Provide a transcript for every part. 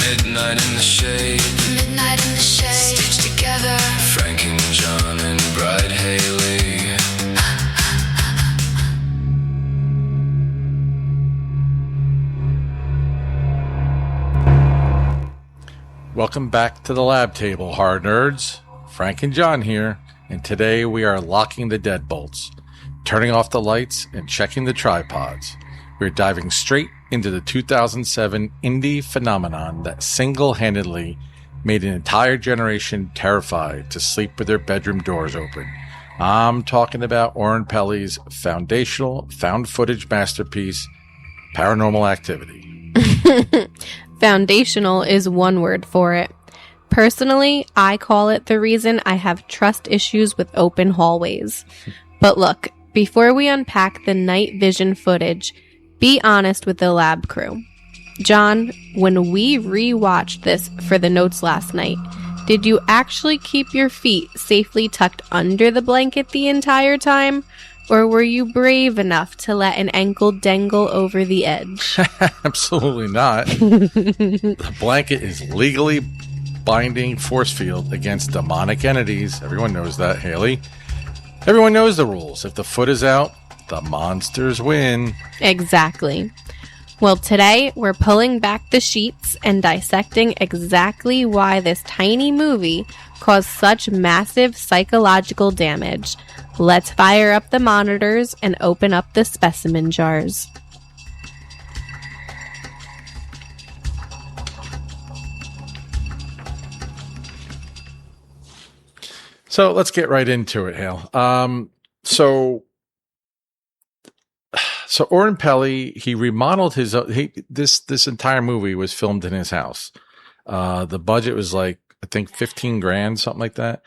Midnight in the shade. Midnight in the shade. Stitched together. Frank and John and Bride Haylee. Welcome back to the lab table, horror nerds. Frank and John here, and today we are locking the deadbolts, turning off the lights, and checking the tripods. We're diving straight into the 2007 indie phenomenon that single-handedly made an entire generation terrified to sleep with their bedroom doors open. I'm talking about Oren Peli's foundational found footage masterpiece, Paranormal Activity. Foundational is one word for it. Personally, I call it the reason I have trust issues with open hallways. But look, before we unpack the night vision footage, be honest with the lab crew. John, when we re-watched this for the notes last night, did you actually keep your feet safely tucked under the blanket the entire time? Or were you brave enough to let an ankle dangle over the edge? Absolutely not. The blanket is legally binding Forcefield against demonic entities. Everyone knows that, Haylee. Everyone knows the rules. If the foot is out, the monsters win. Exactly. Well, today we're pulling back the sheets and dissecting exactly why this tiny movie caused such massive psychological damage. Let's fire up the monitors and open up the specimen jars. So let's get right into it, Hale. So Oren Peli, he remodeled his. This entire movie was filmed in his house. The budget was like, I think $15,000, something like that.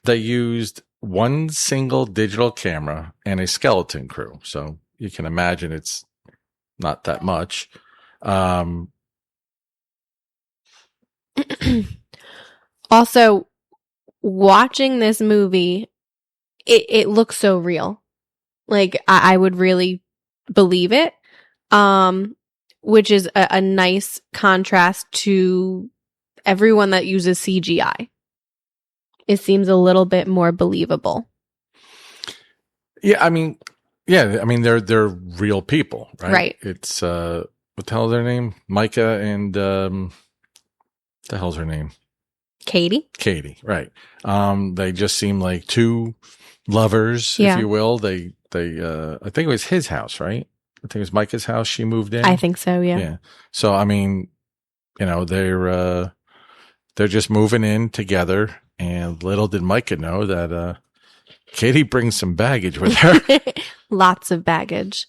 They used one single digital camera and a skeleton crew. So you can imagine it's not that much. Also, watching this movie, it looks so real. Like, I would really believe it, which is a nice contrast to everyone that uses CGI. It seems a little bit more believable. Yeah, I mean, they're real people, right? Right. It's what the hell is their name? Micah and what the hell's her name? Katie, right. They just seem like two lovers, if you will. They I think it was his house, right? I think it was Micah's house she moved in. I think so, yeah. Yeah. So I mean, they're just moving in together, and little did Micah know that Katie brings some baggage with her. Lots of baggage.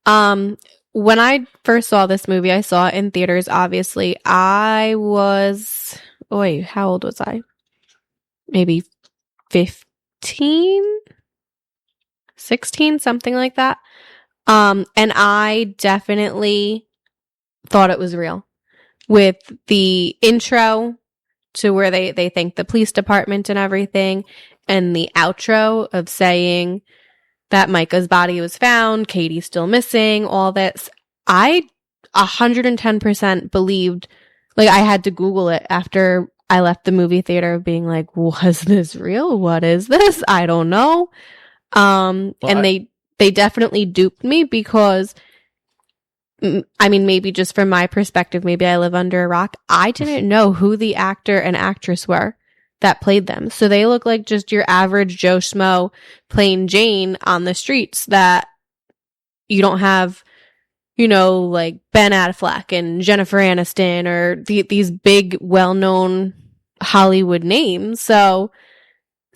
When I first saw this movie, I saw it in theaters, obviously. I was, how old was I? Maybe 15? 16, something like that. And I definitely thought it was real. With the intro to where they thank the police department and everything, and the outro of saying that Micah's body was found, Katie's still missing, all this. I 110% believed, like, I had to Google it after I left the movie theater being like, was this real? What is this? I don't know. And they definitely duped me because, I mean, maybe just from my perspective, maybe I live under a rock. I didn't know who the actor and actress were that played them. So they look like just your average Joe Schmo playing Jane on the streets that you don't have, like Ben Affleck and Jennifer Aniston or these big, well-known Hollywood names. So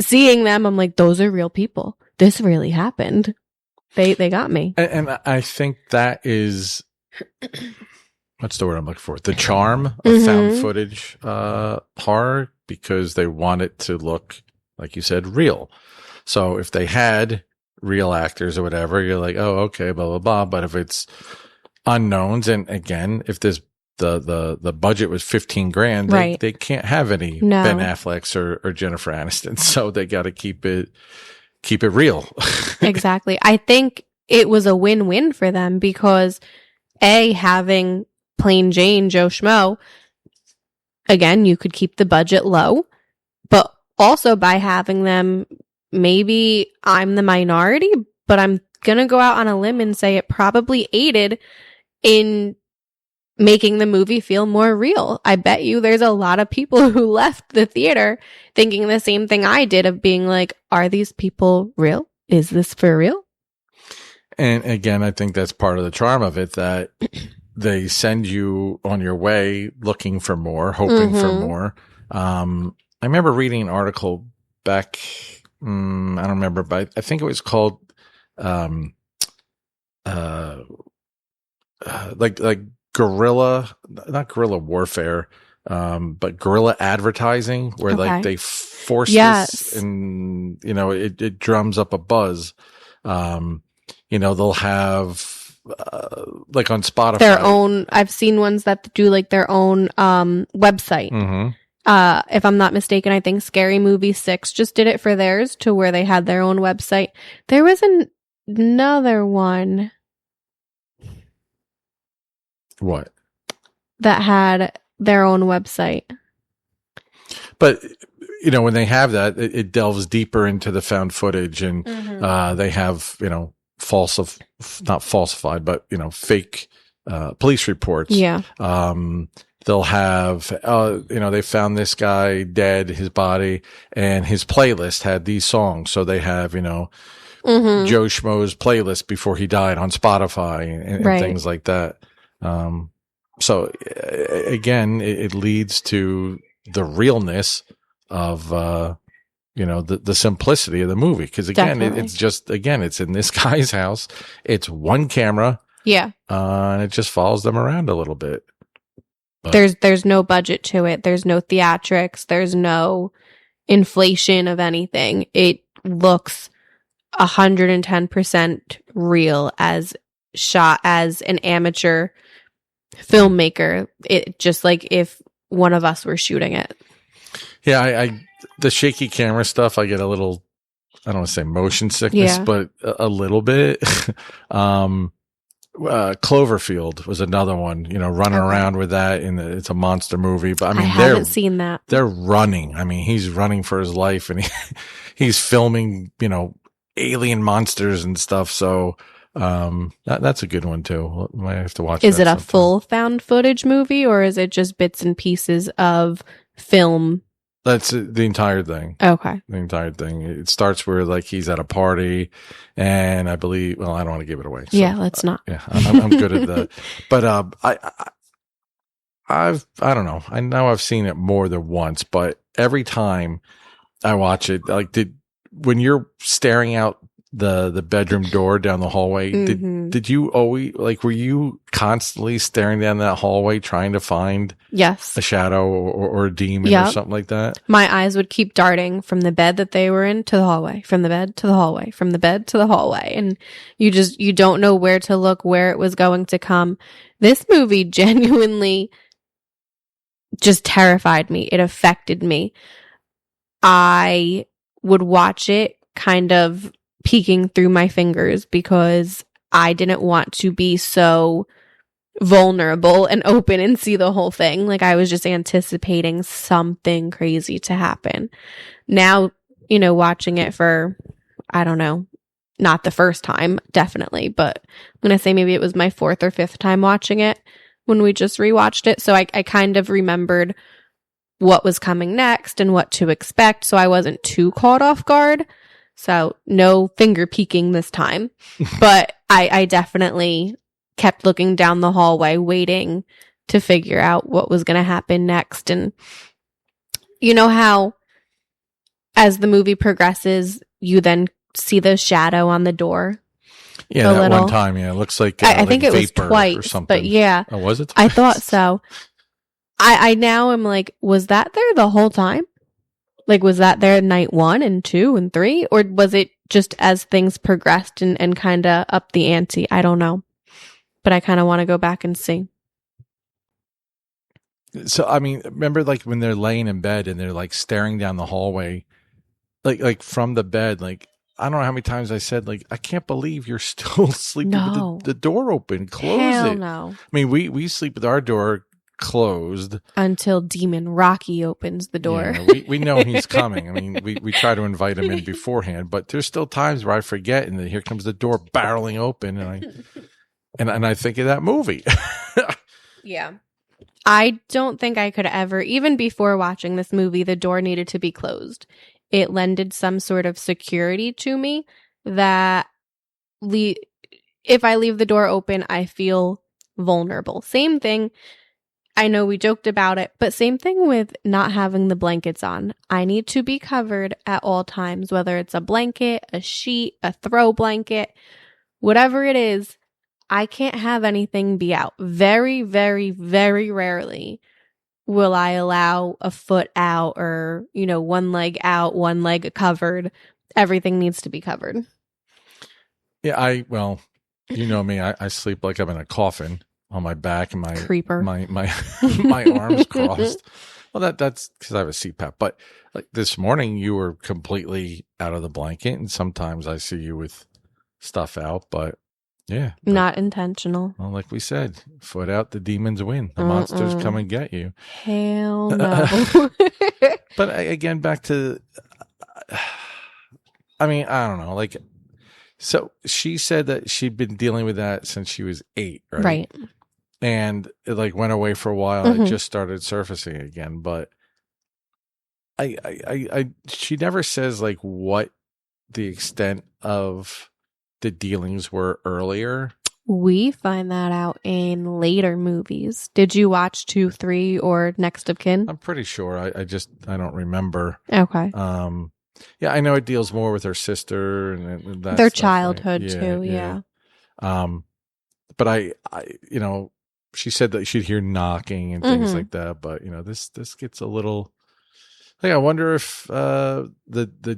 seeing them, I'm like, those are real people. This really happened. They got me. And I think that is, what's the word I'm looking for? The charm of found footage horror, because they want it to look, like you said, real. So if they had real actors or whatever, you're like, oh, okay, blah, blah, blah. But if it's unknowns, and again, if this the budget was $15,000, right, they can't have any Ben Afflecks or Jennifer Aniston. So they got to keep it real. Exactly. I think it was a win-win for them because having plain Jane, Joe Schmo, again, you could keep the budget low, but also by having them, maybe I'm the minority, but I'm going to go out on a limb and say it probably aided in making the movie feel more real. I bet you there's a lot of people who left the theater thinking the same thing I did, of being like, are these people real? Is this for real? And again, I think that's part of the charm of it, that they send you on your way looking for more, hoping for more. I remember reading an article back, I don't remember, but I think it was called, like guerrilla, not guerrilla warfare, but guerrilla advertising, where like they force this, and it drums up a buzz. They'll have like on Spotify their own. I've seen ones that do like their own website. If I'm not mistaken, I think Scary Movie 6 just did it for theirs, to where they had their own website. There was another one. What? That had their own website. But, when they have that, it delves deeper into the found footage, and they have, not falsified, but, fake police reports. Yeah. They'll have, they found this guy dead, his body, and his playlist had these songs. So they have, Joe Schmo's playlist before he died on Spotify and things like that. So again, it leads to the realness of, the simplicity of the movie. Cause again, it's in this guy's house. It's one camera. Yeah. And it just follows them around a little bit. But there's no budget to it. There's no theatrics. There's no inflation of anything. It looks 110% real, as shot as an amateur filmmaker. It just like if one of us were shooting it. Yeah, I the shaky camera stuff, I get a little, I don't want to say motion sickness, but a little bit. Cloverfield was another one, running around with that, and it's a monster movie. But I haven't seen that. They're running. He's running for his life, and he's filming, alien monsters and stuff. So that's a good one too. Might have to watch. Is it a sometime. Full found footage movie, or is it just bits and pieces of film? That's the entire thing. Okay. The entire thing. It starts where like he's at a party, and I believe, well, I don't want to give it away. So, yeah, let's not. Yeah, I'm good at that. But I don't know. I know I've seen it more than once, but every time I watch it, like when you're staring out the bedroom door down the hallway, did you always, like, were you constantly staring down that hallway trying to find a shadow or a demon or something like that? My eyes would keep darting from the bed that they were in to the hallway, from the bed to the hallway, from the bed to the hallway, and you don't know where to look, where it was going to come. This movie genuinely just terrified me. It affected me. I would watch it kind of peeking through my fingers, because I didn't want to be so vulnerable and open and see the whole thing. Like, I was just anticipating something crazy to happen. Now, watching it for, I don't know, not the first time, definitely, but I'm going to say maybe it was my fourth or fifth time watching it when we just rewatched it. So I kind of remembered what was coming next and what to expect. So I wasn't too caught off guard. So no finger peeking this time, but I definitely kept looking down the hallway, waiting to figure out what was going to happen next. And you know how as the movie progresses, you then see the shadow on the door? Yeah, that one time, it looks like I think it was twice, or something. But yeah. Oh, was it twice? I thought so. I now am like, was that there the whole time? Like, was that there night 1 and 2 and 3? Or was it just as things progressed and kind of up the ante? I don't know. But I kind of want to go back and see. So, remember like when they're laying in bed and they're like staring down the hallway, like from the bed, like I don't know how many times I said, like, I can't believe you're still sleeping No. with the door open. Close Hell it. no. I mean, we sleep with our door closed. Until Demon Rocky opens the door. Yeah, we know he's coming. I mean, we try to invite him in beforehand, but there's still times where I forget, and then here comes the door barreling open, and I think of that movie. Yeah. I don't think I could ever, even before watching this movie, the door needed to be closed. It lended some sort of security to me that if I leave the door open, I feel vulnerable. Same thing. I know we joked about it, but same thing with not having the blankets on. I need to be covered at all times, whether it's a blanket, a sheet, a throw blanket, whatever it is. I can't have anything be out. Very, very, very rarely will I allow a foot out or, one leg out, one leg covered. Everything needs to be covered. Yeah, well, you know me, I sleep like I'm in a coffin on my back and Creeper. my arms crossed. Well, that's because I have a CPAP. But like this morning, you were completely out of the blanket, and sometimes I see you with stuff out, but yeah. Not intentional. Well, like we said, foot out, the demons win. The monsters come and get you. Hell no. But again, back to, I mean, I don't know. Like, so she said that she'd been dealing with that since she was 8, right? Right. And it like went away for a while. And it just started surfacing again. But she never says like what the extent of the dealings were earlier. We find that out in later movies. Did you watch 2, 3, or Next of Kin? I'm pretty sure. I don't remember. Okay. Yeah, I know it deals more with her sister and that their stuff, childhood right? too. Yeah. But I she said that she'd hear knocking and things like that. But this gets a little. Like, I wonder if the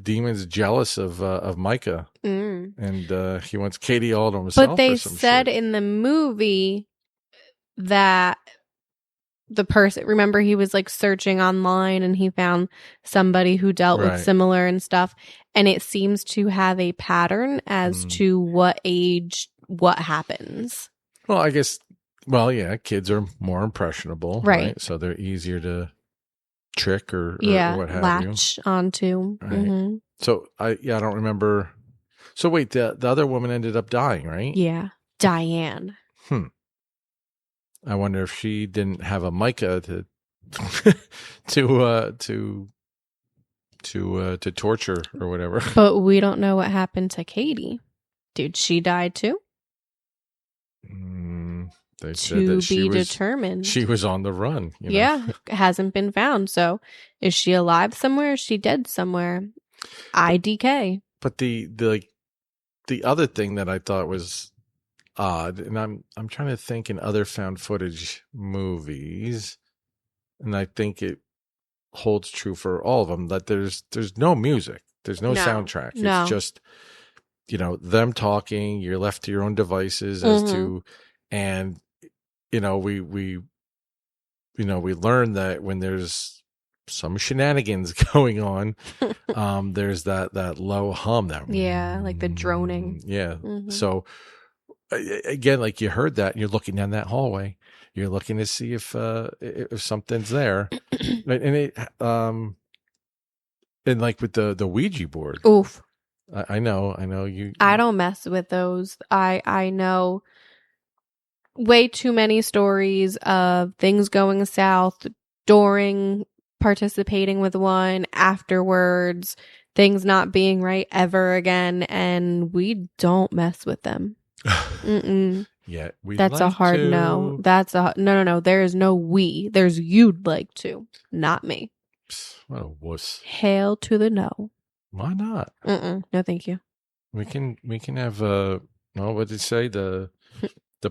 demon's jealous of Micah, and he wants Katie all to himself. But they or some said shit. in the movie that the person, remember, he was like searching online and he found somebody who dealt with similar and stuff, and it seems to have a pattern as to what age what happens. Well, I guess. Well, yeah, kids are more impressionable, right? So they're easier to trick or what have latch you. onto. Right. So I don't remember. So wait, the other woman ended up dying, right? Yeah, Diane. I wonder if she didn't have a Micah to to torture or whatever. But we don't know what happened to Katie. Did she die too? They said that she was determined. She was on the run. Yeah, hasn't been found. So, is she alive somewhere? Is she dead somewhere? IDK. But the other thing that I thought was odd, and I'm trying to think in other found footage movies, and I think it holds true for all of them, that there's no music, there's no soundtrack. It's just them talking. You're left to your own devices as to, and we learn that when there's some shenanigans going on, there's that low hum, that like the droning. So again, like you heard that, and you're looking down that hallway, you're looking to see if something's there, and it and like with the Ouija board. Oof. I know you. I don't mess with those. I know way too many stories of things going south during participating with one, afterwards, things not being right ever again, and we don't mess with them. Yeah, that's like a hard to. No. That's a no. There is no we. There's you'd like to, not me. What a wuss. Hail to the no. Why not? No, thank you. We can have what did it say? The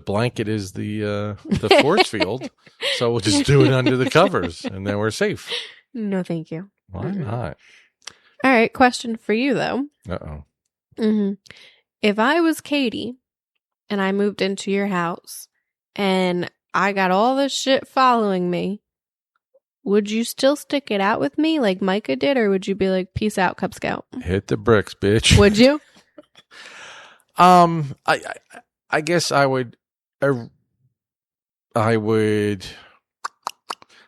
blanket is the Forcefield, so we'll just do it under the covers, and then we're safe. No, thank you. Why not? All right, question for you though. If I was Katie and I moved into your house and I got all this shit following me, would you still stick it out with me like Micah did, or would you be like, peace out, Cub Scout? Hit the bricks, bitch. Would you? I guess I would. I would.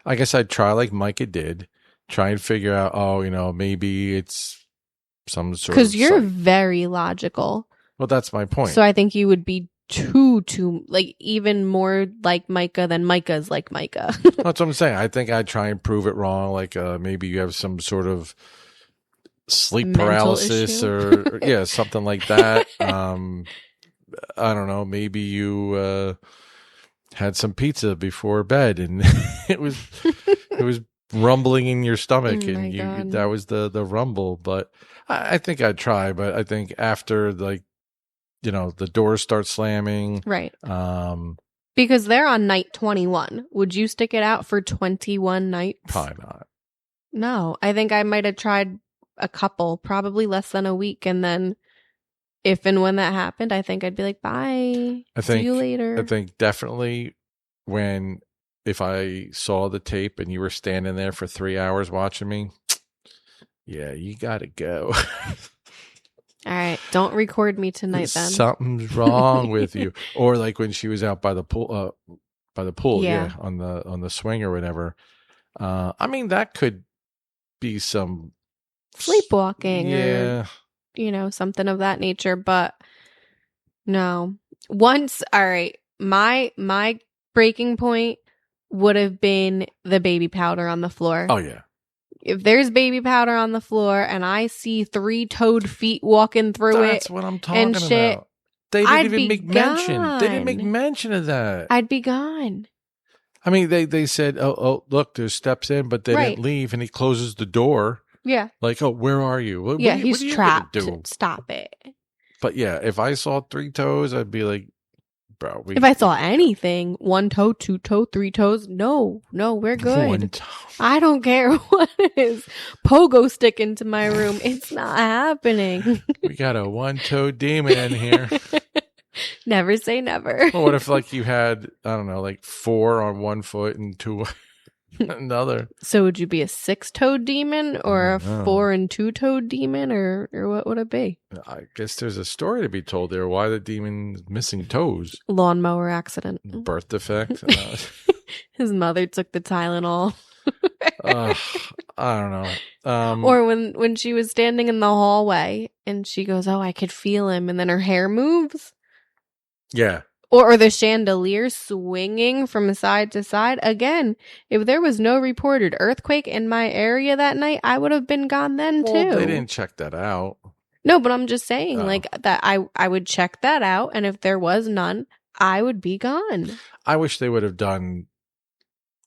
I guess I'd try like Micah did. Try and figure out. Oh, maybe it's some sort of. Because you're very logical. Well, that's my point. So I think you would be too like even more like Micah than Micah's like Micah. That's what I'm saying. I think I'd try and prove it wrong. Like maybe you have some sort of sleep Mental paralysis issue. or yeah, something like that. I don't know. Maybe you had some pizza before bed and it was rumbling in your stomach Oh my and God. that was the rumble. But I think I'd try. But I think after like the doors start slamming, Right. Because they're on night 21. Would you stick it out for 21 nights? probably not. No. I think I might have tried a couple, probably less than a week. And then if and when that happened, I think I'd be like, bye. See you later. I think definitely if I saw the tape and you were standing there for 3 hours watching me, yeah, you gotta go. All right. Don't record me tonight then. Something's wrong with you. Or like when she was out by the pool, Yeah. on the swing or whatever. I mean, that could be some Sleepwalking yeah. or, something of that nature. But no. Once, all right. My breaking point would have been the baby powder on the floor. Oh, yeah. If there's baby powder on the floor and I see 3-toed feet walking through That's what I'm talking and shit, about. They didn't I'd even be make mention. They didn't make gone. mention of that. I'd be gone. I mean, they said, oh, look, there's steps in, but they Right. didn't leave, and he closes the door. Yeah. Like, oh, where are you? What Yeah, are you- he's what are you trapped. gonna do? Stop it. But yeah, if I saw 3 toes, I'd be like, bro. If I saw anything, 1 toe, 2 toe, 3 toes, no, we're good. 1 toe. I don't care what it is. Pogo stick into my room. It's not happening. We got a 1-toe demon in here. Never say never. Well, what if like you had, I don't know, like 4 on 1 foot and 2 on another? So would you be a 6-toed demon or a No. 4 and 2-toed demon or what would it be? I guess there's a story to be told there. Why the demon's missing toes? Lawnmower accident. Birth defect? His mother took the Tylenol. I don't know. Or when she was standing in the hallway and she goes, oh, I could feel him. And then her hair moves. Yeah. Or the chandelier swinging from side to side. Again, if there was no reported earthquake in my area that night, I would have been gone then too. Well, they didn't check that out. No, but I'm just saying Oh. like that I would check that out. And if there was none, I would be gone. I wish they would have done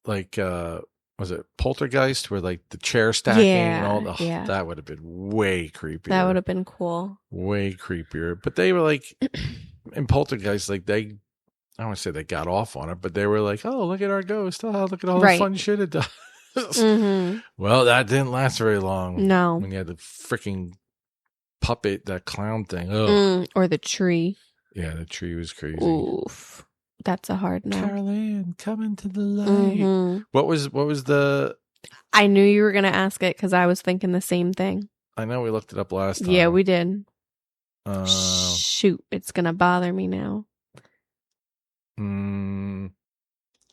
like was it Poltergeist where like the chair stacking and all the Yeah. that would have been way creepier. That would have been cool. way creepier. But they were like in Poltergeist, like I don't want to say they got off on it, but they were like, oh, look at our ghost. Oh, look at all Right. the fun shit it does. Mm-hmm. Well, that didn't last very long. No. When you had the freaking puppet, that clown thing. Oh, Or the tree. yeah, the tree was crazy. Oof. That's a hard no. Carol Ann, come into the light. Mhm. What was the? I knew you were going to ask it because I was thinking the same thing. I know we looked it up last time. Yeah, we did. Uh, Shoot, it's going to bother me now.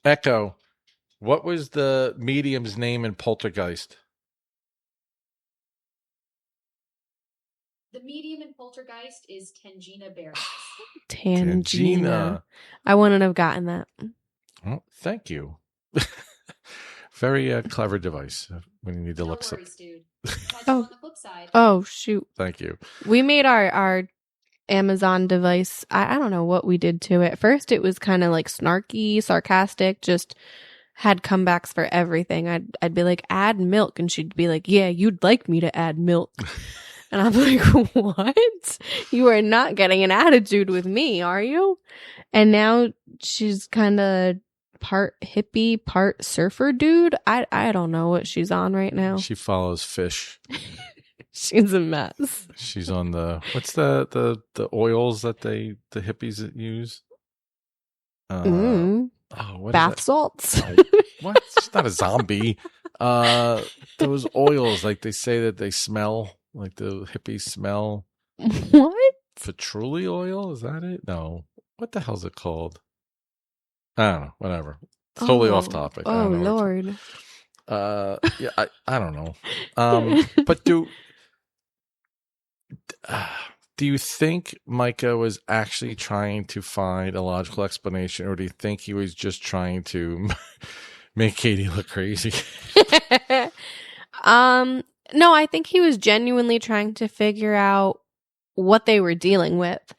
Echo. What was the medium's name in Poltergeist? The medium in Poltergeist is Tangina Barrett. Tangina. I wouldn't have gotten that. Oh, thank you. Very clever device when you need to No look worries, something. dude. Catch Oh. you on the flip side. Oh, shoot. Thank you. We made our Amazon device. I don't know what we did to it. First, it was kind of like snarky, sarcastic, just had comebacks for everything. I'd be like, add milk. And she'd be like, yeah, you'd like me to add milk. And I'm like, what? You are not getting an attitude with me, are you? And now she's kind of part hippie, part surfer dude. I don't know what she's on right now. She follows fish. She's a mess. She's on the what's the oils that the hippies use? Mm. Oh, what is Bath that? salts. No. What? She's not a zombie. Those oils, like they say that they smell, like the hippies smell. What? Patchouli oil? Is that it? No. What the hell's it called? I don't know. Whatever. Totally off topic. I Oh, don't know Lord. yeah, I don't know. But do you think Micah was actually trying to find a logical explanation, or do you think he was just trying to make Katie look crazy? No, I think he was genuinely trying to figure out what they were dealing with,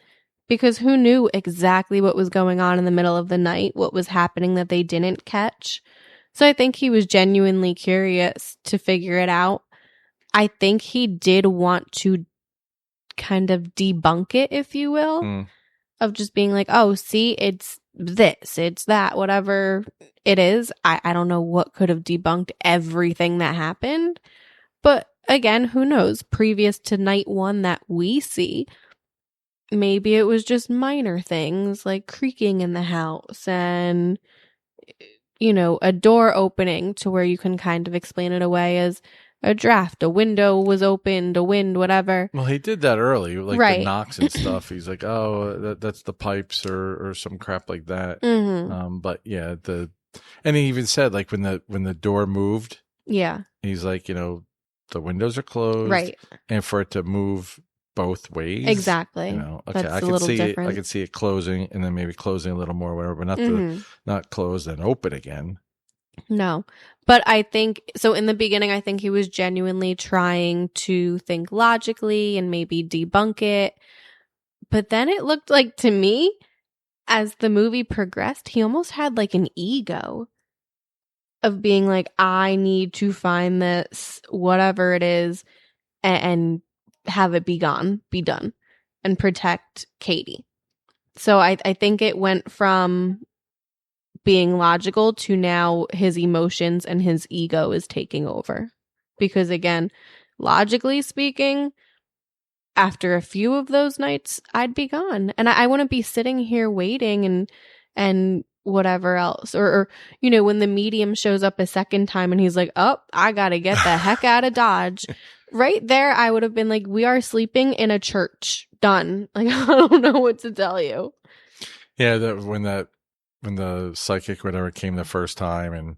because who knew exactly what was going on in the middle of the night, what was happening that they didn't catch. So I think he was genuinely curious to figure it out. I think he did want to kind of debunk it, if you will, of just being like, oh, see, it's this, it's that, whatever it is. I don't know what could have debunked everything that happened. But again, who knows? Previous to night one that we see, maybe it was just minor things like creaking in the house and, you know, a door opening to where you can kind of explain it away as a draft, a window was opened, a wind, whatever. Well, he did that early, like Right. the knocks and stuff. He's like, oh, that's the pipes or some crap like that. Mm-hmm. But yeah, and he even said, like, when the door moved, Yeah. he's like, you know, the windows are closed, Right. and for it to move both ways, Exactly. You know, okay, That's I a can little see different. it. I can see it closing, and then maybe closing a little more, whatever, but not Mhm. not closed and open again. No. But I think, so in the beginning, I think he was genuinely trying to think logically and maybe debunk it. But then it looked like, to me, as the movie progressed, he almost had like an ego of being like, I need to find this, whatever it is, and have it be gone, be done, and protect Katie. So I think it went from being logical to now his emotions and his ego is taking over. Because again, logically speaking, after a few of those nights, I'd be gone. And I wouldn't be sitting here waiting and whatever else. Or, you know, when the medium shows up a second time and he's like, oh, I gotta get the heck out of Dodge. Right there, I would have been like, we are sleeping in a church. Done. Like, I don't know what to tell you. Yeah, when the psychic whatever came the first time, and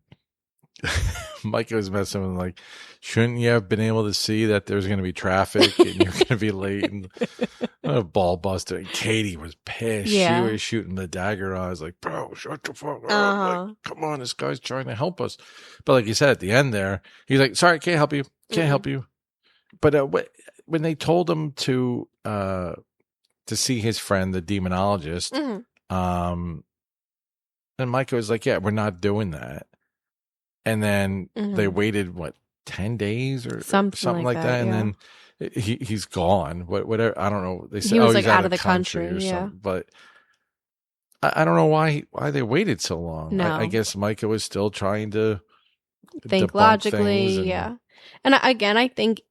Micah was messing with him, like, shouldn't you have been able to see that there's going to be traffic and you're going to be late? And a ball buster. And Katie was pissed. Yeah. She was shooting the dagger. I was like, bro, shut the fuck up. Like, come on, this guy's trying to help us. But like you said at the end there, he's like, sorry, can't help you. Can't help you. But when they told him to see his friend, the demonologist, and Micah was like, yeah, we're not doing that. And then they waited, 10 days or something like that. And then he's gone. Whatever. I don't know. They said he was he's out of the country or yeah. something. But I don't know why they waited so long. No. I guess Micah was still trying to think logically. And again, I think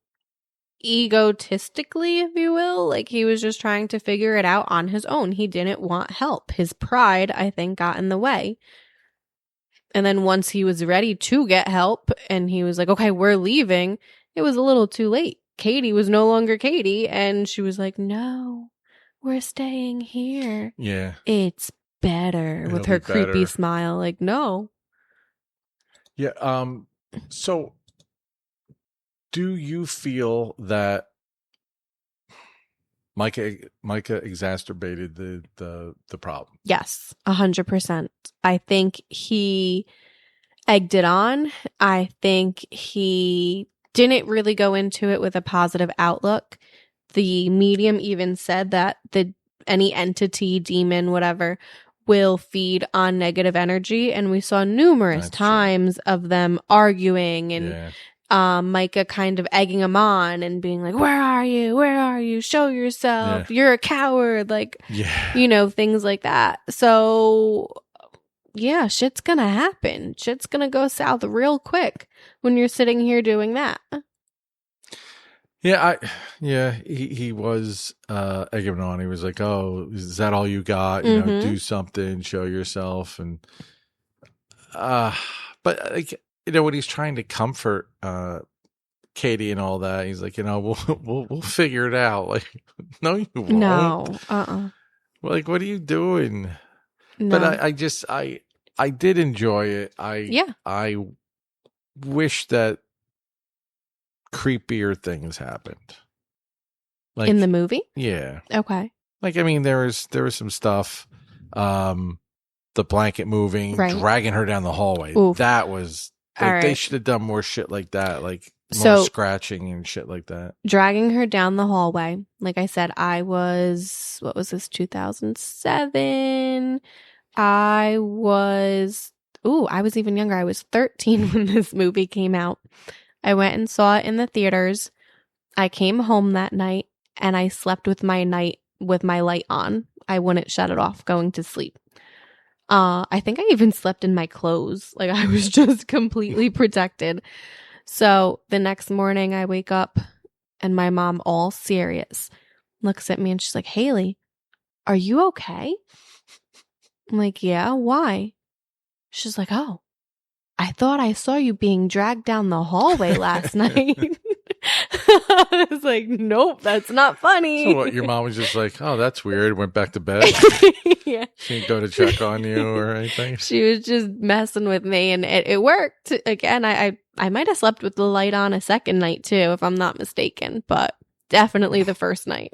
egotistically, if you will, like he was just trying to figure it out on his own. He didn't want help. His pride, I think, got in the way. And then once he was ready to get help and he was like, okay, we're leaving, it was a little too late. Katie was no longer Katie. And she was like, no, we're staying here. Yeah. It's better. With her creepy smile. Like, no. Yeah. So do you feel that Micah exacerbated the problem? Yes, 100%. I think he egged it on. I think he didn't really go into it with a positive outlook. The medium even said that any entity, demon, whatever, will feed on negative energy. And we saw numerous times of them arguing and Micah kind of egging him on and being like, where are you? Where are you? Show yourself. You're a coward. Like, you know, things like that. So yeah, shit's gonna happen. Shit's gonna go south real quick when you're sitting here doing that. Yeah, he was egging him on. He was like, "Oh, is that all you got? You know, do something, show yourself." And but like, when he's trying to comfort Katie and all that, he's like, we'll figure it out. Like, no, you won't. No. Like, what are you doing? No. But I did enjoy it. Yeah. I wish that creepier things happened. Like in the movie? Yeah. Okay. Like, I mean, there was some stuff, the blanket moving, Right. dragging her down the hallway. Oof. That was, All like, they right. should have done more shit like that, like more So- scratching and shit like that. Dragging her down the hallway. Like I said, I was, what was this, 2007? I was even younger. I was 13 when this movie came out. I went and saw it in the theaters. I came home that night and I slept with my light on. I wouldn't shut it off going to sleep. I think I even slept in my clothes. Like, I was just completely protected. So the next morning I wake up and my mom, all serious, looks at me and she's like, Haylee, are you okay? I'm like, yeah, why? She's like, oh, I thought I saw you being dragged down the hallway last night. I was like, nope, that's not funny. So what, your mom was just like, oh, that's weird, went back to bed? Yeah. She didn't go to check on you or anything? She was just messing with me and it worked. Again, I might have slept with the light on a second night too, if I'm not mistaken, but definitely the first night.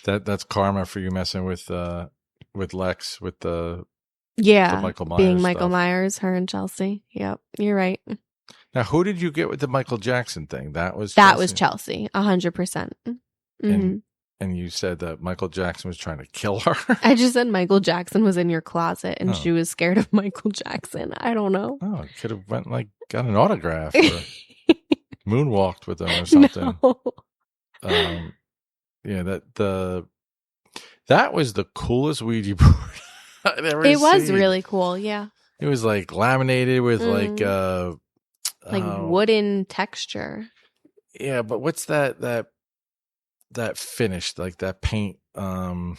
That's karma for you messing with Lex, with the Michael Myers being Michael stuff. Myers, her and Chelsea. Yep, you're right. Now, who did you get with the Michael Jackson thing? That was Chelsea, 100%. Mm-hmm. And you said that Michael Jackson was trying to kill her? I just said Michael Jackson was in your closet and Oh. she was scared of Michael Jackson. I don't know. Oh, it could have went like got an autograph or moonwalked with him or something. No. Yeah, that was the coolest Ouija board I'd ever It was seen. really cool, yeah. It was like laminated with like wooden texture. Yeah, but what's that finish, like that paint, not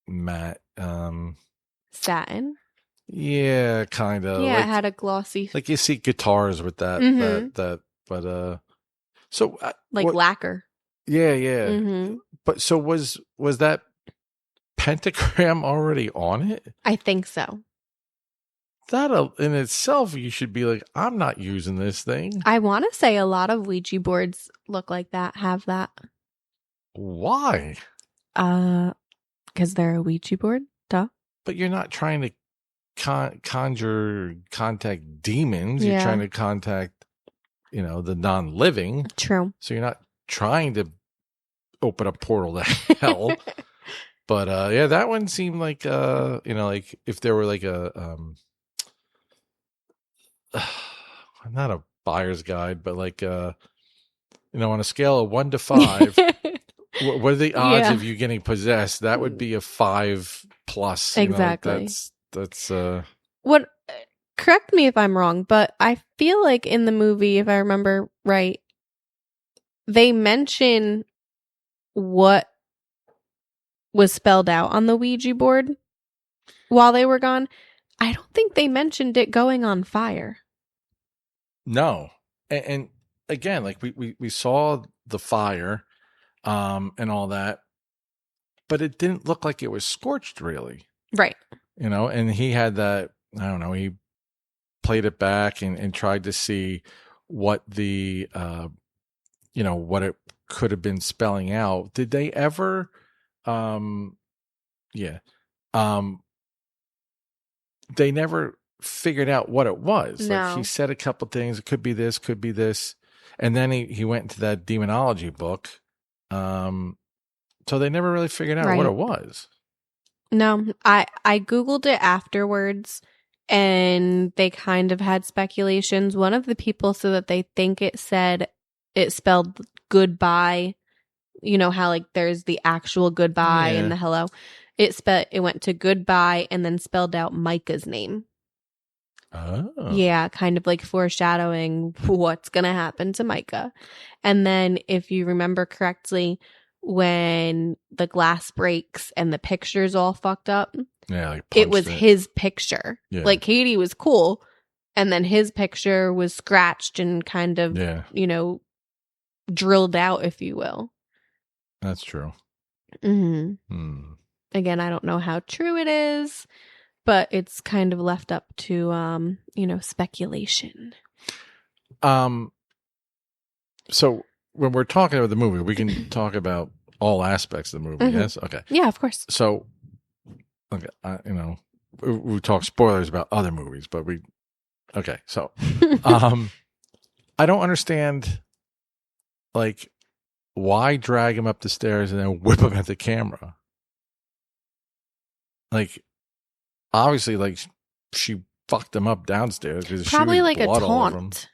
matte, Satin. yeah, kind of. Yeah, like, it had a glossy, like you see guitars with that, Mhm. but so like what- lacquer. yeah, yeah. Mm-hmm. But so was that pentagram already on it? I think so. That in itself, you should be like, I'm not using this thing. I want to say a lot of Ouija boards look like that, have that. Why? Because they're a Ouija board. Duh. But you're not trying to contact demons. You're Yeah. trying to contact, the non-living. True. So you're not trying to open a portal to hell. But yeah, that one seemed like like if there were like a not a buyer's guide, but like on a scale of 1 to 5, what are the odds Yeah. of you getting possessed? That would be a 5+. Exactly. That's What? Correct me if I'm wrong, but I feel like in the movie, if I remember right, they mention what was spelled out on the Ouija board while they were gone. I don't think they mentioned it going on fire. no. And again, like we saw the fire, and all that, but it didn't look like it was scorched really. Right. And he had that, I don't know, he played it back and tried to see what the, what it could have been spelling out. Did they ever, they never figured out what it was. No. Like he said a couple things, it could be this, could be this. And then he went into that demonology book. So they never really figured out what Right. it was. No, I Googled it afterwards and they kind of had speculations. One of the people said that they think it spelled goodbye. You know how like there's the actual goodbye Yeah. and the hello. It went to goodbye and then spelled out Micah's name. Oh. Yeah, kind of like foreshadowing what's going to happen to Micah. And then if you remember correctly, when the glass breaks and the picture's all fucked up, Yeah, like it was punched his picture. Yeah. Like Katie was cool, and then his picture was scratched and kind of, Yeah, drilled out, if you will. that's true. Mm-hmm. Again, I don't know how true it is, but it's kind of left up to, speculation. So when we're talking about the movie, we can talk about all aspects of the movie. Mhm. Yes. Okay. Yeah, of course. So, okay, we talk spoilers about other movies, but okay. So, I don't understand, like, why drag him up the stairs and then whip him at the camera? Like, obviously, like, she fucked him up downstairs because Probably she was like a blood all over him. taunt.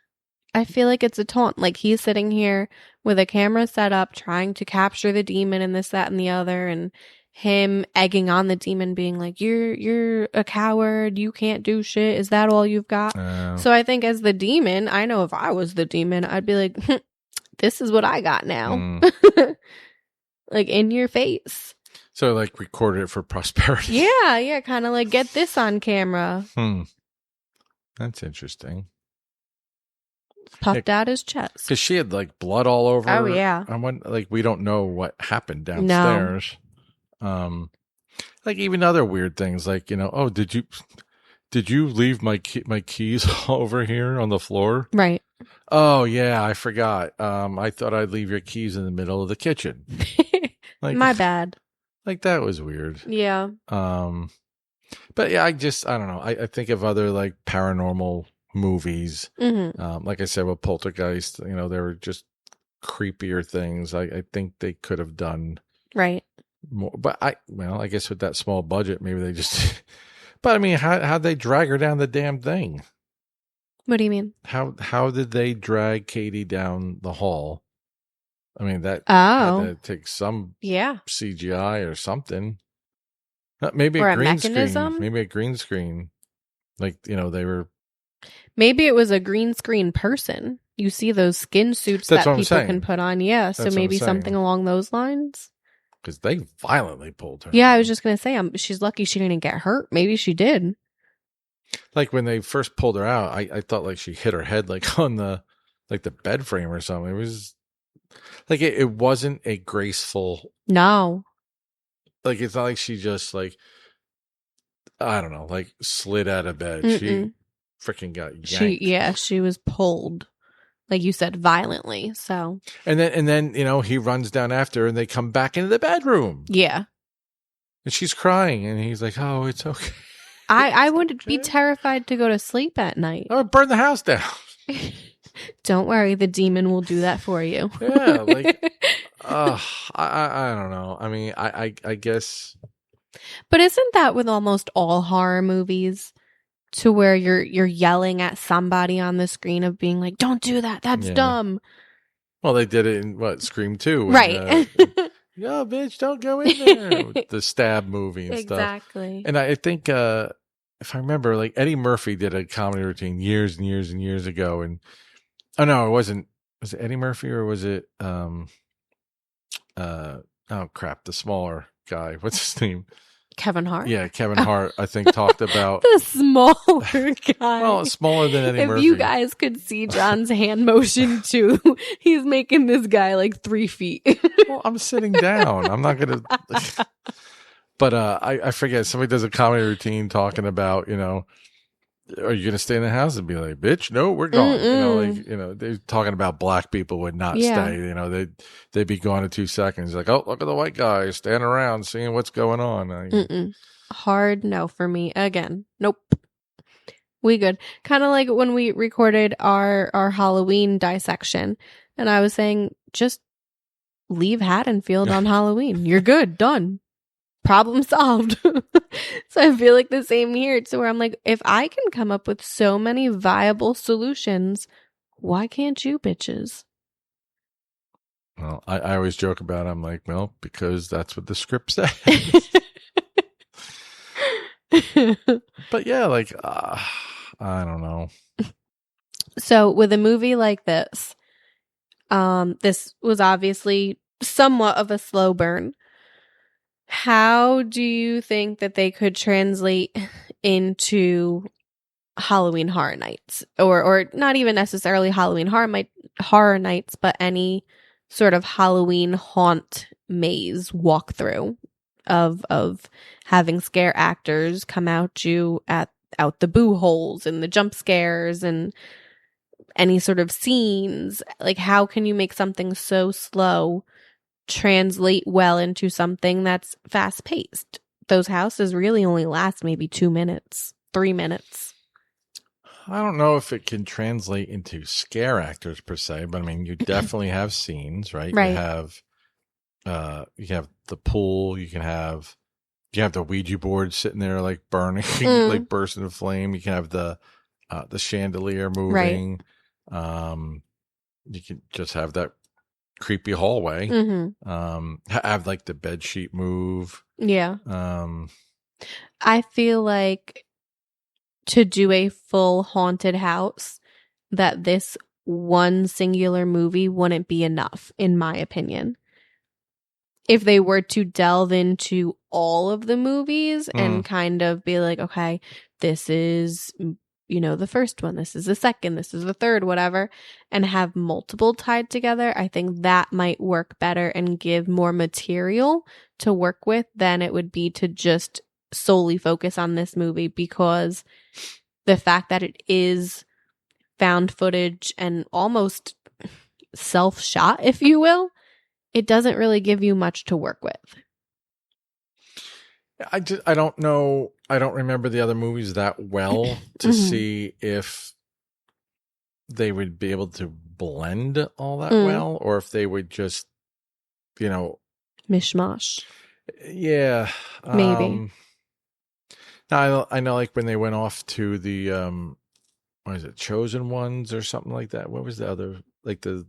I feel like it's a taunt. Like he's sitting here with a camera set up, trying to capture the demon and this, that, and the other, and him egging on the demon, being like, "You're a coward. You can't do shit. Is that all you've got?" So I think as the demon, I know if I was the demon, I'd be like, "This is what I got now." Like in your face. So like recorded it for prosperity. Yeah, kind of like get this on camera. That's interesting. Puffed out his chest. Because she had like blood all over her. Oh, yeah. We don't know what happened downstairs. No. Like even other weird things, like, did you leave my keys over here on the floor? Right. Oh yeah, I forgot. I thought I'd leave your keys in the middle of the kitchen. Like, my bad. Like that was weird. Yeah. But yeah, I don't know. I think of other like paranormal movies. Mm-hmm. Like I said, with Poltergeist, they were just creepier things. I think they could have done right more. But I guess with that small budget, maybe they just. But I mean, how'd they drag her down the damn thing? What do you mean? How did they drag Katie down the hall? I mean, that had to take some CGI or something. Maybe a green screen. Maybe a green screen. Like, they were. Maybe it was a green screen person. You see those skin suits that people can put on. Yeah. So maybe something along those lines. Because they violently pulled her. Yeah, I was just going to say, she's lucky she didn't get hurt. Maybe she did. Like when they first pulled her out, I thought like she hit her head like on the bed frame or something. It was like it wasn't a graceful. No. Like it's not like she just like, I don't know, like slid out of bed. Mm-mm. She freaking got yanked. She was pulled, like you said, violently. So and then he runs down after her and they come back into the bedroom. Yeah. And she's crying and he's like, "Oh, it's okay." I would be terrified to go to sleep at night. Oh, burn the house down. Don't worry, the demon will do that for you. Yeah, like, I don't know. I mean, I guess. But isn't that with almost all horror movies, to where you're yelling at somebody on the screen of being like, "Don't do that. That's dumb." Well, they did it in Scream 2. Right. Yo, bitch, don't go in there. With the stab movie and stuff. Exactly. And I think, if I remember, like Eddie Murphy did a comedy routine years and years and years ago. And, oh no, it wasn't. Was it Eddie Murphy or was it, oh crap, the smaller guy. What's his name? Kevin Hart? Yeah, Kevin Hart, I think, talked about... the smaller guy. Well, smaller than Eddie Murphy. If you guys could see John's hand motion, too, he's making this guy like 3 feet. Well, I'm sitting down. I'm not going to... But I forget. Somebody does a comedy routine talking about, are you going to stay in the house? And be like, bitch, no, we're gone. They're talking about black people would not stay. They'd be gone in 2 seconds. Like, oh, look at the white guy standing around seeing what's going on. Hard no for me. Again, nope. We good. Kind of like when we recorded our Halloween dissection, and I was saying, just leave Haddonfield on Halloween. You're good. Done. Problem solved. So I feel like the same here, to where I'm like, if I can come up with so many viable solutions, why can't you bitches? Well, I always joke about it. I'm like, well, because that's what the script says. But yeah, like, I don't know. So with a movie like this was obviously somewhat of a slow burn. How do you think that they could translate into Halloween Horror Nights, or not even necessarily Halloween Horror Nights, but any sort of Halloween haunt maze walkthrough of having scare actors come out the boo holes and the jump scares and any sort of scenes? Like, how can you make something so slow translate well into something that's fast paced? Those houses really only last maybe 2 minutes, 3 minutes. I don't know if it can translate into scare actors per se, but I mean, you definitely have scenes, right? Right. You have the pool. You have the Ouija board sitting there like burning, like bursting into flame. You can have the chandelier moving. Right. You can just have that creepy hallway. Have like the bed sheet move. Yeah. I feel like to do a full haunted house, that this one singular movie wouldn't be enough, in my opinion. If they were to delve into all of the movies and kind of be like, okay, this is, the first one, this is the second, this is the third, whatever, and have multiple tied together, I think that might work better and give more material to work with than it would be to just solely focus on this movie, because the fact that it is found footage and almost self-shot, if you will, it doesn't really give you much to work with. I don't know. I don't remember the other movies that well to see if they would be able to blend all that well, or if they would just, mishmash. Yeah. Maybe. I know like when they went off to the, what is it, Chosen Ones or something like that. What was the other, like the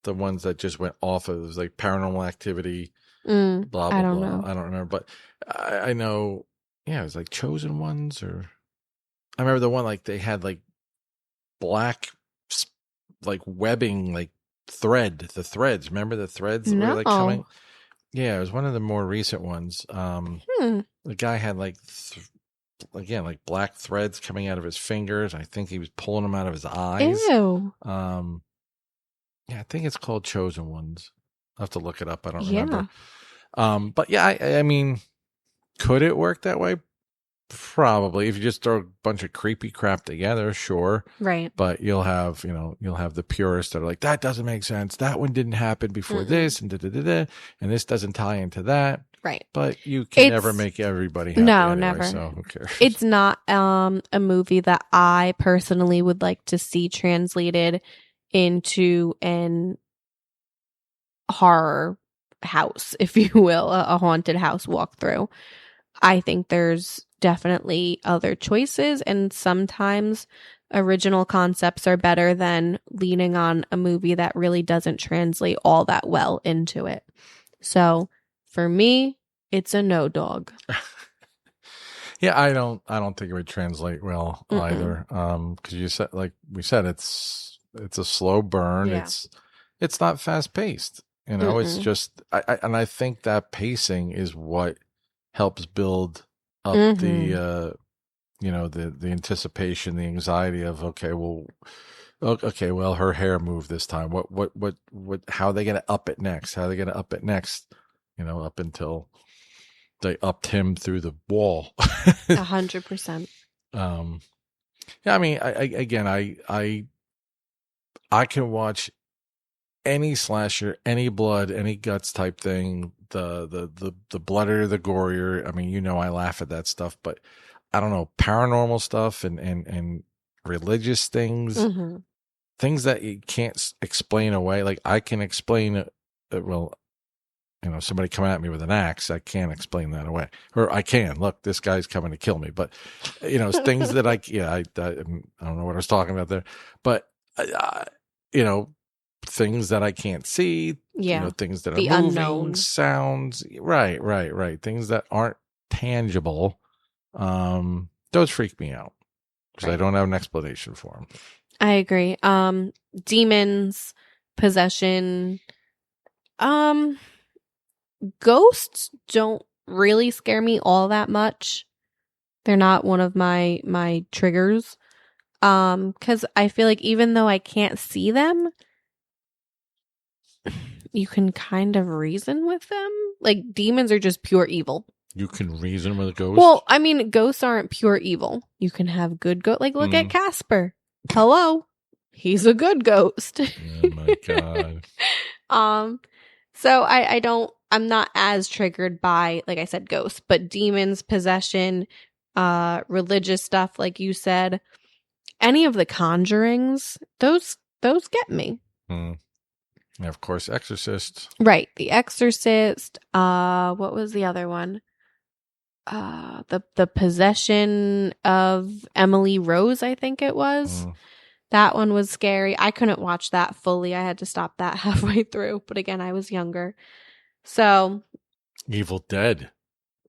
ones that just went off of, it was like Paranormal Activity, blah, blah, I don't blah. know. I don't remember, but I know, yeah, it was like Chosen Ones, or I remember the one like they had like black, like webbing, like the threads. Remember the threads that were like coming? Yeah, it was one of the more recent ones. The guy had like, again, like black threads coming out of his fingers. I think he was pulling them out of his eyes. Ew. Yeah, I think it's called Chosen Ones. I'll have to look it up. I don't remember. But yeah, I mean, could it work that way? Probably. If you just throw a bunch of creepy crap together, sure. Right. But you'll have the purists that are like, that doesn't make sense. That one didn't happen before this, and and this doesn't tie into that. Right. But you can never make everybody happy. No, anyway, never. So who cares? It's not a movie that I personally would like to see translated into an horror house, if you will, a haunted house walkthrough. I think there's definitely other choices, and sometimes original concepts are better than leaning on a movie that really doesn't translate all that well into it. So for me, it's a no dog. Yeah, I don't think it would translate well either. Because you said, like we said, it's a slow burn. Yeah. It's not fast paced. It's just I think that pacing is what helps build up the the anticipation, the anxiety of well, her hair moved this time. What how are they going to up it next? How are they going to up it next? Up until they upped him through the wall. 100%. Yeah, I mean, I can watch any slasher, any blood, any guts type thing, the bloodier, the gorier. I mean, I laugh at that stuff, but I don't know, paranormal stuff and religious things, things that you can't explain away. Like I can explain it. Somebody coming at me with an axe, I can't explain that away. Or I can, look, this guy's coming to kill me. But, things that I don't know what I was talking about there. But, things that I can't see, things that are the moving, unknown sounds, right. Things that aren't tangible, those freak me out because I don't have an explanation for them. I agree. Demons, possession, ghosts don't really scare me all that much. They're not one of my triggers. Because I feel like even though I can't see them, you can kind of reason with them. Like, demons are just pure evil. You can reason with a ghost? Well, I mean, ghosts aren't pure evil. You can have good ghosts. Like, look at Casper. Hello. He's a good ghost. Oh my God. So I'm not as triggered by, like I said, ghosts, but demons, possession, religious stuff, like you said, any of the conjurings, those get me. And of course, Exorcist. Right. The Exorcist. What was the other one? The possession of Emily Rose, I think it was. That one was scary. I couldn't watch that fully. I had to stop that halfway through. But again, I was younger. So. Evil Dead.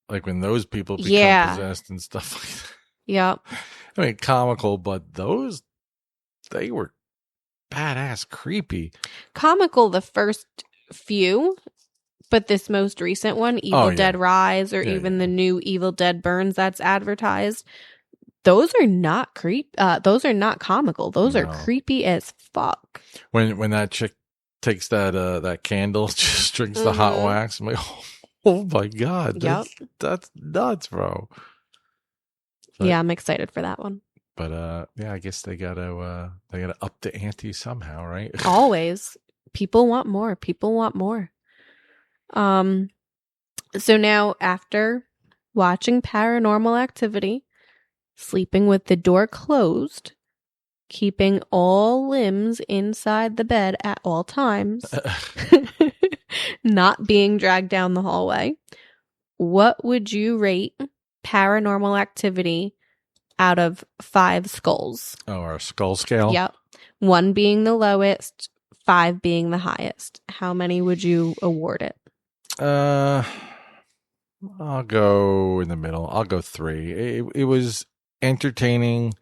Like when those people become possessed and stuff like that. Yep. I mean, comical, but they were badass creepy. Comical the first few, but this most recent one, Evil Dead Rise, or even the new Evil Dead Burns that's advertised, those are not those are not comical. Those are creepy as fuck. When that chick takes that candle, just drinks the hot wax, I'm like, oh my God, that's nuts, bro. But, yeah, I'm excited for that one. But I guess they gotta up the ante somehow, right? Always. People want more. People want more. So now after watching Paranormal Activity, sleeping with the door closed, keeping all limbs inside the bed at all times, not being dragged down the hallway, what would you rate Paranormal Activity out of 5 skulls? Oh, our skull scale? Yep. 1 being the lowest, 5 being the highest. How many would you award it? I'll go in the middle. I'll go 3. It was entertaining.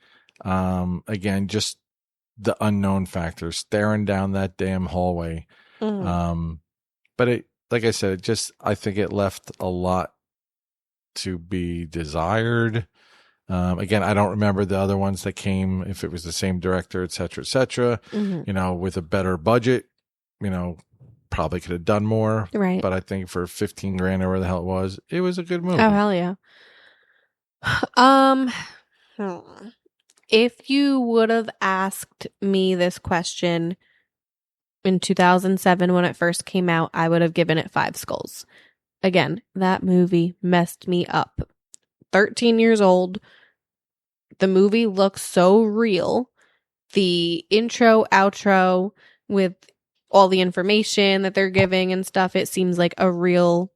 Again, just the unknown factor, staring down that damn hallway. But it, like I said, I think it left a lot to be desired. Again, I don't remember the other ones that came, if it was the same director, et cetera, with a better budget, probably could have done more. Right. But I think for $15,000 or whatever the hell it was a good movie. Oh, hell yeah. If you would have asked me this question in 2007 when it first came out, I would have given it 5 skulls. Again, that movie messed me up. 13 years old. The movie looks so real. The intro, outro with all the information that they're giving and stuff, it seems like a real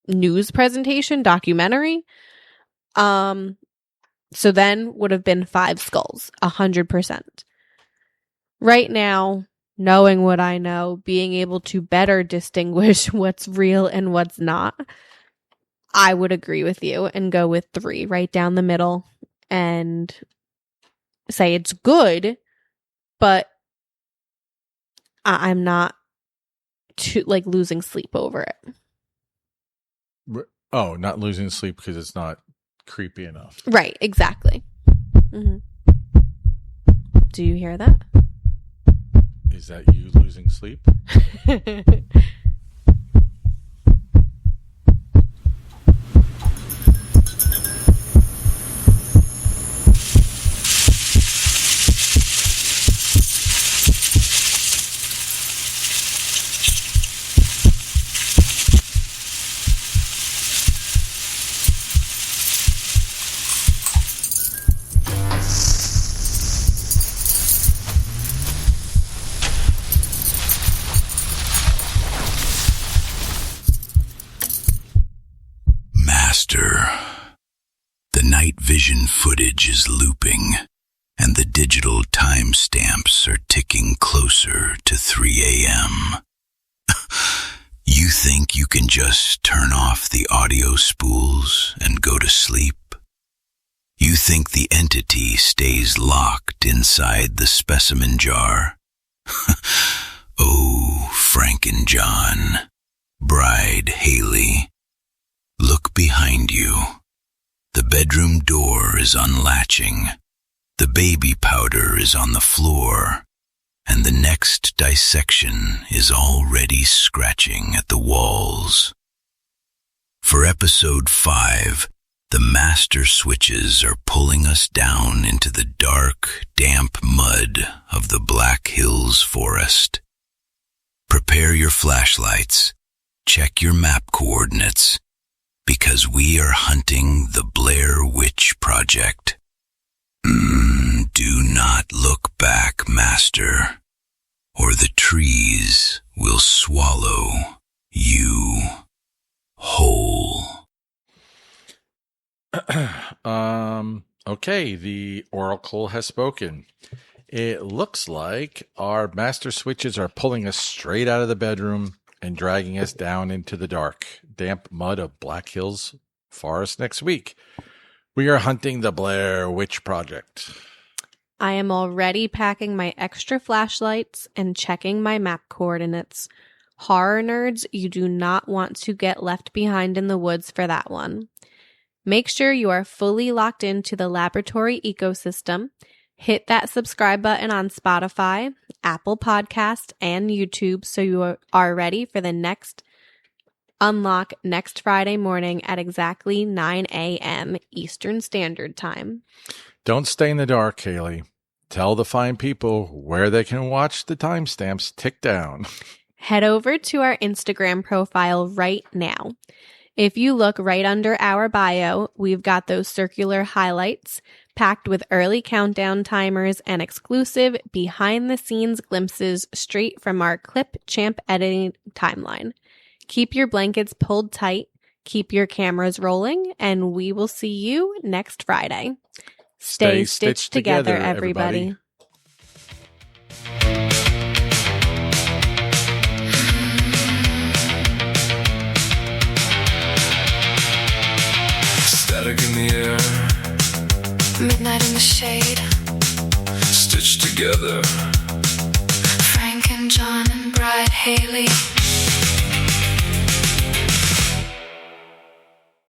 news presentation, documentary. So then would have been 5 skulls, 100%. Right now, knowing what I know, being able to better distinguish what's real and what's not, I would agree with you and go with 3 right down the middle and say it's good, but I'm not losing sleep over it. Oh, not losing sleep because it's not creepy enough. Right, exactly. Mm-hmm. Do you hear that? Is that you losing sleep? The night vision footage is looping, and the digital timestamps are ticking closer to 3 a.m. You think you can just turn off the audio spools and go to sleep? You think the entity stays locked inside the specimen jar? Oh, Frank and John, bride Haylee, Look behind you. The bedroom door is unlatching. The baby powder is on the floor. And the next dissection is already scratching at the walls. For episode 5, the master switches are pulling us down into the dark, damp mud of the Black Hills forest. Prepare your flashlights, check your map coordinates, because we are hunting the Blair Witch Project. Do not look back, Master, or the trees will swallow you whole. Okay, the Oracle has spoken. It looks like our master switches are pulling us straight out of the bedroom and dragging us down into the dark, damp mud of Black Hills Forest next week. We are hunting the Blair Witch Project. I am already packing my extra flashlights and checking my map coordinates. Horror nerds, you do not want to get left behind in the woods for that one. Make sure you are fully locked into the laboratory ecosystem. Hit that subscribe button on Spotify, Apple Podcast, and YouTube so you are ready for the next unlock next Friday morning at exactly 9 a.m. Eastern Standard Time. Don't stay in the dark, Haylee. Tell the fine people where they can watch the timestamps tick down. Head over to our Instagram profile right now. If you look right under our bio, we've got those circular highlights packed with early countdown timers and exclusive behind-the-scenes glimpses straight from our Clip Champ editing timeline. Keep your blankets pulled tight, keep your cameras rolling, and we will see you next Friday. Stay stitched together, everybody. Static in the air, midnight in the shade, stitched together. Frank and John and Bride Haylee.